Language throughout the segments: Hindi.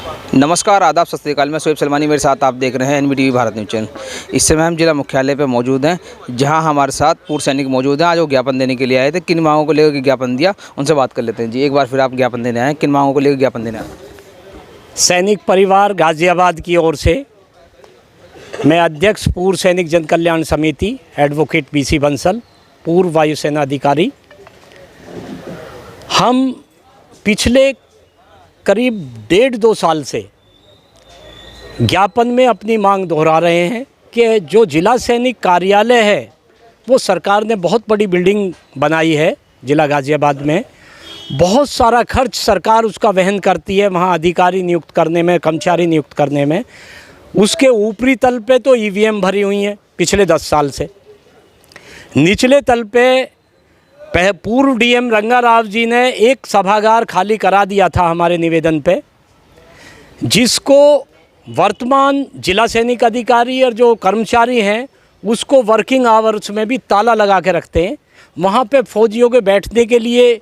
नमस्कार, आदाब, सत श्री अकाल। मैं शोएब सलमानी, मेरे साथ आप देख रहे हैं एनबीटीवी भारत न्यूज़ चैनल। इस समय हम जिला मुख्यालय पर मौजूद हैं, जहां हमारे साथ पूर्व सैनिक मौजूद हैं। आज वो ज्ञापन देने के लिए आए थे। किन मांगों को लेकर ज्ञापन दिया, उनसे बात कर लेते हैं। जी, एक बार फिर आप ज्ञापन देने आए, किन मांगों को लेकर ज्ञापन देने आए? सैनिक परिवार गाज़ियाबाद की ओर से मैं अध्यक्ष पूर्व सैनिक जन कल्याण समिति एडवोकेट बीसी बंसल, पूर्व वायुसेना अधिकारी। हम पिछले करीब 1.5-2 साल से ज्ञापन में अपनी मांग दोहरा रहे हैं कि जो जिला सैनिक कार्यालय है वो सरकार ने बहुत बड़ी बिल्डिंग बनाई है जिला गाज़ियाबाद में। बहुत सारा खर्च सरकार उसका वहन करती है वहाँ अधिकारी नियुक्त करने में, कर्मचारी नियुक्त करने में। उसके ऊपरी तल पे तो ईवीएम भरी हुई हैं पिछले 10 साल से। निचले तल पे पूर्व डीएम रंगाराव जी ने एक सभागार खाली करा दिया था हमारे निवेदन पे, जिसको वर्तमान जिला सैनिक अधिकारी और जो कर्मचारी हैं उसको वर्किंग आवर्स में भी ताला लगा के रखते हैं। वहाँ पे फौजियों के बैठने के लिए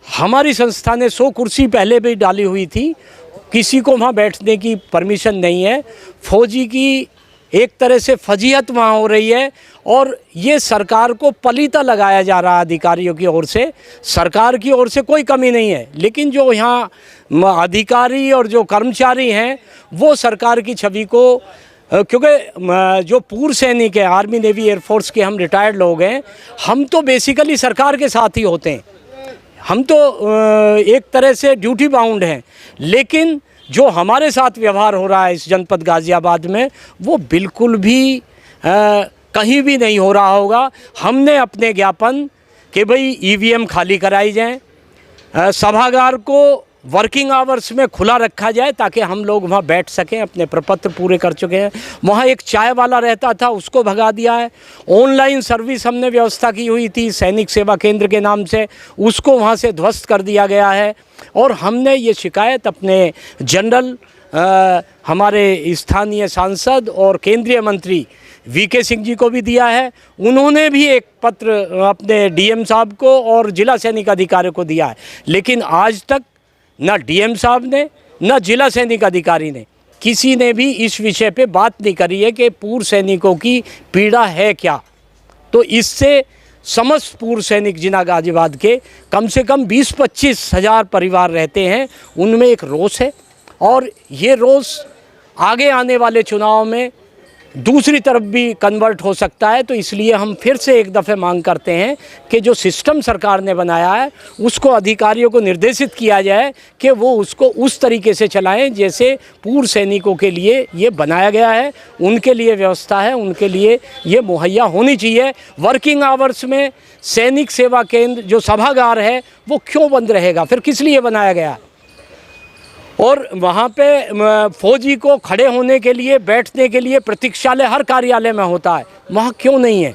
हमारी संस्था ने 100 कुर्सी पहले भी डाली हुई थी। किसी को वहाँ बैठने की परमिशन नहीं है। फौजी की एक तरह से फजीहत वहाँ हो रही है और ये सरकार को पलीता लगाया जा रहा है अधिकारियों की ओर से। सरकार की ओर से कोई कमी नहीं है, लेकिन जो यहाँ अधिकारी और जो कर्मचारी हैं वो सरकार की छवि को, क्योंकि जो पूर्व सैनिक है, आर्मी नेवी एयरफोर्स के हम रिटायर्ड लोग हैं, हम तो बेसिकली सरकार के साथ ही होते हैं। हम तो एक तरह से ड्यूटी बाउंड हैं, लेकिन जो हमारे साथ व्यवहार हो रहा है इस जनपद गाज़ियाबाद में वो बिल्कुल भी कहीं भी नहीं हो रहा होगा। हमने अपने ज्ञापन कि भाई ईवीएम खाली कराई जाए, सभागार को वर्किंग आवर्स में खुला रखा जाए ताकि हम लोग वहाँ बैठ सकें। अपने प्रपत्र पूरे कर चुके हैं। वहाँ एक चाय वाला रहता था, उसको भगा दिया है। ऑनलाइन सर्विस हमने व्यवस्था की हुई थी सैनिक सेवा केंद्र के नाम से, उसको वहाँ से ध्वस्त कर दिया गया है। और हमने ये शिकायत अपने जनरल हमारे स्थानीय सांसद और केंद्रीय मंत्री वीके सिंह जी को भी दिया है। उन्होंने भी एक पत्र अपने डीएम साहब को और जिला सैनिक अधिकारी को दिया है, लेकिन आज तक ना डीएम साहब ने ना जिला सैनिक अधिकारी ने किसी ने भी इस विषय पे बात नहीं करी है कि पूर्व सैनिकों की पीड़ा है क्या। तो इससे समस्त पूर्व सैनिक जिला गाज़ियाबाद के कम से कम 20-25 हज़ार परिवार रहते हैं, उनमें एक रोष है और ये रोष आगे आने वाले चुनाव में दूसरी तरफ भी कन्वर्ट हो सकता है। तो इसलिए हम फिर से एक दफ़े मांग करते हैं कि जो सिस्टम सरकार ने बनाया है उसको अधिकारियों को निर्देशित किया जाए कि वो उसको उस तरीके से चलाएं जैसे पूर्व सैनिकों के लिए ये बनाया गया है। उनके लिए व्यवस्था है, उनके लिए ये मुहैया होनी चाहिए। वर्किंग आवर्स में सैनिक सेवा केंद्र जो सभागार है वो क्यों बंद रहेगा, फिर किस लिए बनाया गया? और वहाँ पे फौजी को खड़े होने के लिए, बैठने के लिए प्रतीक्षालय हर कार्यालय में होता है, वहाँ क्यों नहीं है?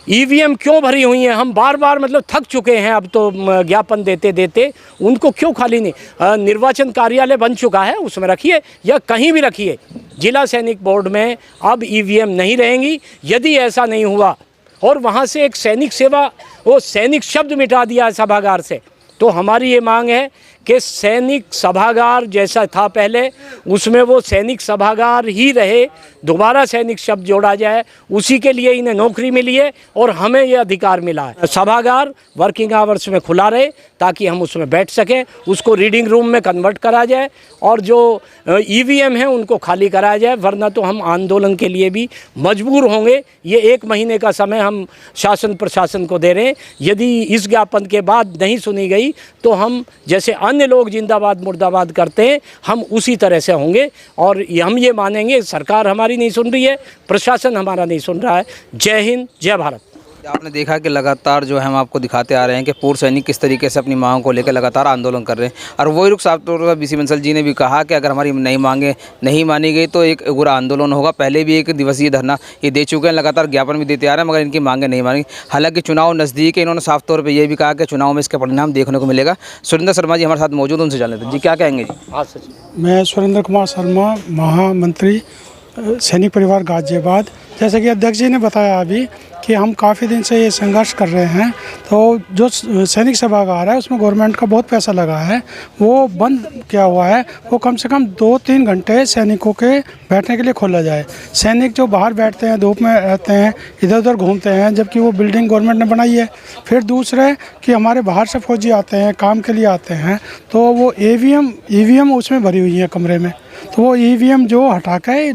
ईवीएम क्यों भरी हुई हैं? हम बार बार थक चुके हैं अब तो ज्ञापन देते देते। उनको क्यों खाली नहीं? निर्वाचन कार्यालय बन चुका है, उसमें रखिए या कहीं भी रखिए। जिला सैनिक बोर्ड में अब ईवीएम नहीं रहेंगी। यदि ऐसा नहीं हुआ और वहाँ से एक सैनिक सेवा, वो सैनिक शब्द मिटा दिया है सभागार से, तो हमारी ये मांग है कि सैनिक सभागार जैसा था पहले उसमें वो सैनिक सभागार ही रहे, दोबारा सैनिक शब्द जोड़ा जाए। उसी के लिए इन्हें नौकरी मिली है और हमें ये अधिकार मिला है। सभागार वर्किंग आवर्स में खुला रहे ताकि हम उसमें बैठ सकें, उसको रीडिंग रूम में कन्वर्ट करा जाए और जो ईवीएम हैं उनको खाली कराया जाए, वरना तो हम आंदोलन के लिए भी मजबूर होंगे। ये 1 महीने का समय हम शासन प्रशासन को दे रहे हैं। यदि इस ज्ञापन के बाद नहीं सुनी गई तो हम जैसे अन्य लोग जिंदाबाद मुर्दाबाद करते हैं, हम उसी तरह से होंगे और हम ये मानेंगे सरकार हमारी नहीं सुन रही है, प्रशासन हमारा नहीं सुन रहा है। जय हिंद, जय भारत। आपने देखा कि लगातार जो है हम आपको दिखाते आ रहे हैं कि पूर्व सैनिक किस तरीके से अपनी मांगों को लेकर लगातार आंदोलन कर रहे हैं। और वही रुख साफ तौर पर बीसी बंसल जी ने भी कहा कि अगर हमारी नई मांगे नहीं मानी गई तो एक बुरा आंदोलन होगा। पहले भी 1 दिवसीय धरना ये दे चुके हैं, लगातार ज्ञापन भी देते आ रहे हैं, मगर इनकी मांगे नहीं मानी। हालांकि चुनाव नज़दीक है, इन्होंने साफ तौर पर यह भी कहा कि चुनाव में इसका परिणाम देखने को मिलेगा। सुरेंद्र शर्मा जी हमारे साथ मौजूद, उनसे जान लेते हैं। जी, क्या कहेंगे जी? मैं सुरेंद्र कुमार शर्मा, महामंत्री सैनिक परिवार गाज़ियाबाद। जैसे कि अध्यक्ष जी ने बताया अभी कि हम काफ़ी दिन से ये संघर्ष कर रहे हैं। तो जो सैनिक सभागार है उसमें गवर्नमेंट का बहुत पैसा लगा है, वो बंद किया हुआ है। वो कम से कम 2-3 घंटे सैनिकों के बैठने के लिए खोला जाए। सैनिक जो बाहर बैठते हैं, धूप में रहते हैं, इधर उधर घूमते हैं, जबकि वो बिल्डिंग गवर्नमेंट ने बनाई है। फिर दूसरे कि हमारे बाहर से फौजी आते हैं, काम के लिए आते हैं, तो वो ईवीएम उसमें भरी हुई है कमरे में। तो वो ईवीएम जो हटा के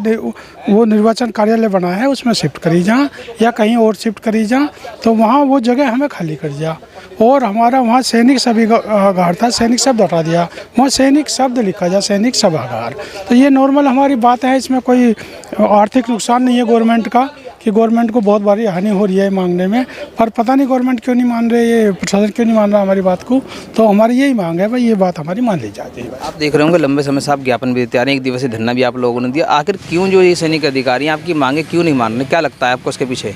वो निर्वाचन कार्यालय बना है उसमें शिफ्ट करी जा, या कहीं और शिफ्ट करी जा, तो वहाँ वो जगह हमें खाली कर जा। और हमारा वहाँ सैनिक सभागार था, सैनिक शब्द हटा दिया, वहाँ सैनिक शब्द लिखा जा, सैनिक सभागार। तो ये नॉर्मल हमारी बात है, इसमें कोई आर्थिक नुकसान नहीं है गवर्नमेंट का, कि गवर्नमेंट को बहुत भारी हानि हो रही है मांगने में, पर पता नहीं गवर्नमेंट क्यों नहीं मान रहे, ये प्रशासन क्यों नहीं मान रहा हमारी बात को। तो हमारी यही मांग है भाई, ये बात हमारी मान ली जाती है। आप देख रहे होंगे लंबे समय से आप ज्ञापन भी देते आ रहे हैं, 1 दिवसीय धरना भी आप लोगों ने दिया। आखिर क्यों जो ये सैनिक अधिकारी हैं आपकी मांगे क्यों नहीं मान रहे, क्या लगता है आपको इसके पीछे?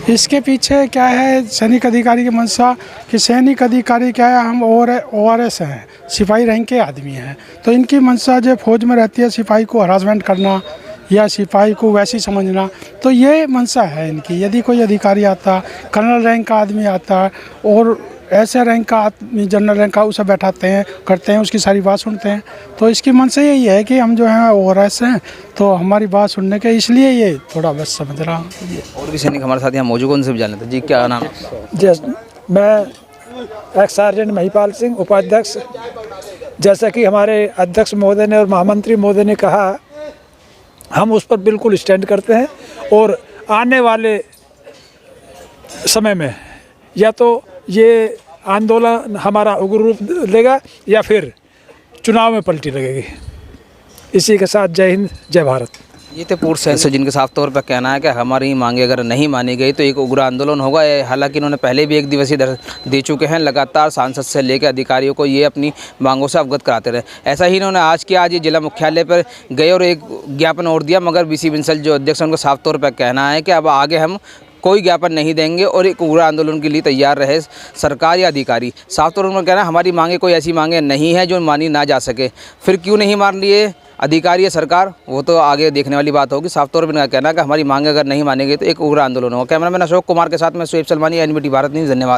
इसके पीछे क्या है, सैनिक अधिकारी की मंशा कि सैनिक अधिकारी क्या है, हम ORS हैं, सिपाही रैंक के आदमी हैं। तो इनकी मंशा जो फौज में रहती है, सिपाही को हरासमेंट करना या सिपाही को वैसी समझना, तो ये मंशा है इनकी। यदि कोई अधिकारी आता, कर्नल रैंक का आदमी आता और ऐसे रैंक का आदमी, जनरल रैंक का, उसे बैठाते हैं, करते हैं, उसकी सारी बात सुनते हैं। तो इसकी मंशा यही है कि हम जो हैं ORS हैं, तो हमारी बात सुनने के, इसलिए ये थोड़ा बस समझ रहा हूँ। और भी सैनिक हमारे साथ यहाँ मौजूद, उनसे भी जान लेते हैं। जी, क्या नाम है? जी, मैं एक्स सार्जेंट महिपाल सिंह, उपाध्यक्ष। जैसा कि हमारे अध्यक्ष महोदय ने और महामंत्री महोदय ने कहा, हम उस पर बिल्कुल स्टैंड करते हैं। और आने वाले समय में या तो ये आंदोलन हमारा उग्र रूप लेगा या फिर चुनाव में पलटी लगेगी। इसी के साथ जय हिंद, जय भारत। ये थे पूर्व सैनिक जिनके साफ तौर पर कहना है कि हमारी मांगे अगर नहीं मानी गई तो एक उग्र आंदोलन होगा। हालांकि इन्होंने पहले भी 1 दिवसीय दे चुके हैं, लगातार सांसद से लेकर अधिकारियों को ये अपनी मांगों से अवगत कराते रहे। ऐसा ही इन्होंने आज किया, आज ये जिला मुख्यालय पर गए और एक ज्ञापन और दिया, मगर BC बंसल जो अध्यक्ष हैं उनका साफ तौर पर कहना है कि अब आगे हम कोई ज्ञापन नहीं देंगे और एक उग्र आंदोलन के लिए तैयार रहे सरकार या अधिकारी। साफ तौर पर उन्होंने कहना है हमारी मांगे कोई ऐसी मांगे नहीं है जो मानी ना जा सके। फिर क्यों नहीं मान लिए अधिकारी या सरकार, वो तो आगे देखने वाली बात होगी। साफ तौर पर इनका कहना है कि हमारी मांगे अगर नहीं मानी गई तो एक उग्र आंदोलन होगा। कैमरामैन अशोक कुमार के साथ मैं सुहेब सलमानी, NBT भारत न्यूज़। धन्यवाद।